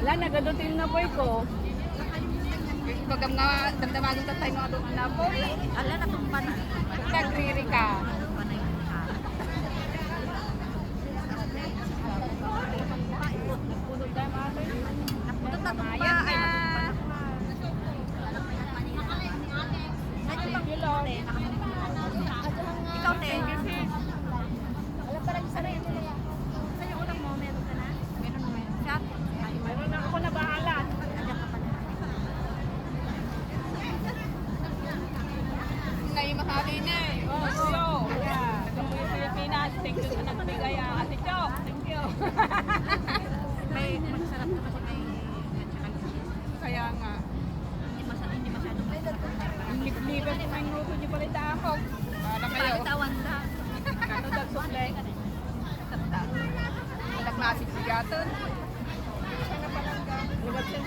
Wala, nagadutin na po ko. Bagam nga, damdamagan ka tayo ng adong na po. Ala na kung paano. Nagriri ka. Nagpunod tayo mga ate. Napunod na kung Ayan pa. na. Ikaw, te. Alam pa rin sa rin. Sa yung ulang mo, meron ka na? Meron naman. Shot? Mayroon na ako na bahala. Naimahali na eh. Oh, so, yeah. Kamuya Pilipinas, thank you sa nagbigay. Ate Chok, thank you. May masarap na kasi may Kaya nga. hindi masyadong may Ang libre ko may grupo niyo pala ako. Para kayo. pagitawan na. Ano daw suklay? Walang nasip bigatan.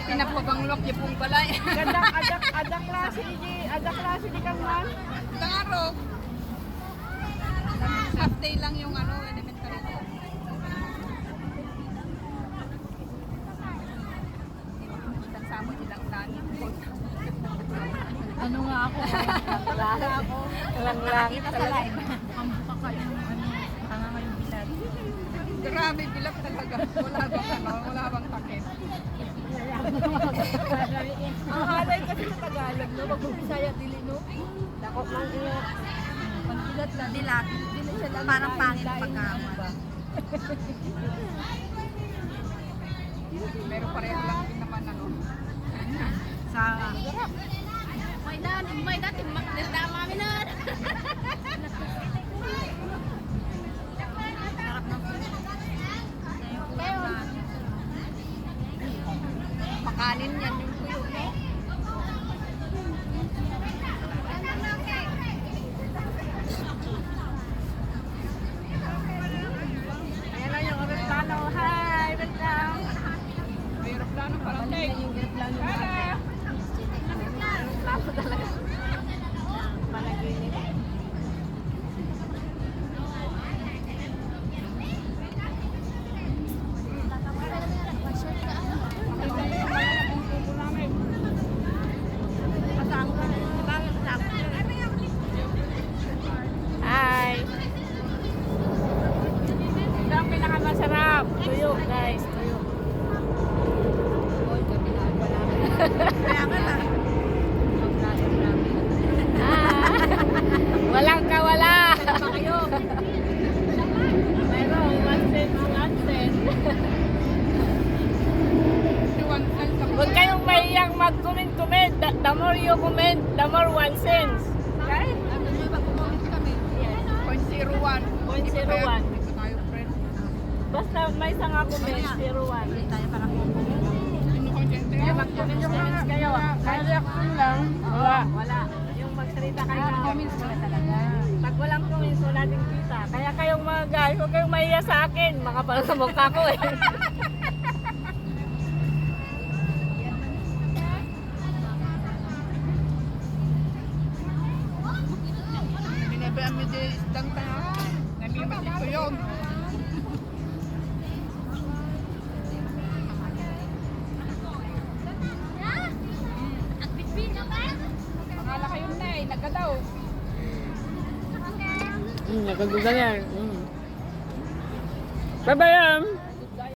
Pinapabanglok niyo pong balay. Gandang adak klase di kang man. Tangaro. Half day lang yung ano, elementary ko. Sama nilang unanin. Ano nga ako? Wala ako. Lang. Kita sa live. Ang buka ka yung tanga ngayong bilat. Grabe, bilak talaga. Wala bang ano, wala bang takip. Ang halay kasi sa Tagalog, no? Mag-Bisaya dili, no? Dakot lang iyo. Pagbilat lang. Dilat. Parang pangit pagkawan. Pero pareho lang din naman ano. Sa... May dati, magdama kami na. Sarap ng food. Makanin yan yung kuyo, no? Ayan lang yung aeroplano. Hi, welcome. May aeroplano parang day. Yung aeroplano. Aeroplano talaga. Panaginip. Hi! Ito ang pinakamasarap. Tuyo, guys. Tuyo. Oy, kabilaan pa namin. Kaya ka lang. Walang kawala. Ba kayo? Mayroong 1 cent, 1 cent. Huwag kayong mahiyang mag-comment. The more you comment, the more 1 cent. Okay? Ano nyo, pag-comment kami. Yes. 0.01. 0.01. Hindi pa tayo friend. Basta may isang comment, 01. Hindi tayo parang Sino ko dyan? Kaya mag-comments kayo. Kahit reaction lang. Wala. Yung magsalita kayo ng comments, wala talaga. Pag walang comments, wala din kita. Kaya kayong mga guys, huwag kayong mahiya sa akin. Makapal sa mukha ko eh. Binabayaan mo din isdang tayo. Namimat ko yun. Akala kayo na eh, nagadaw. Nagkagugan yan. Bye-bye.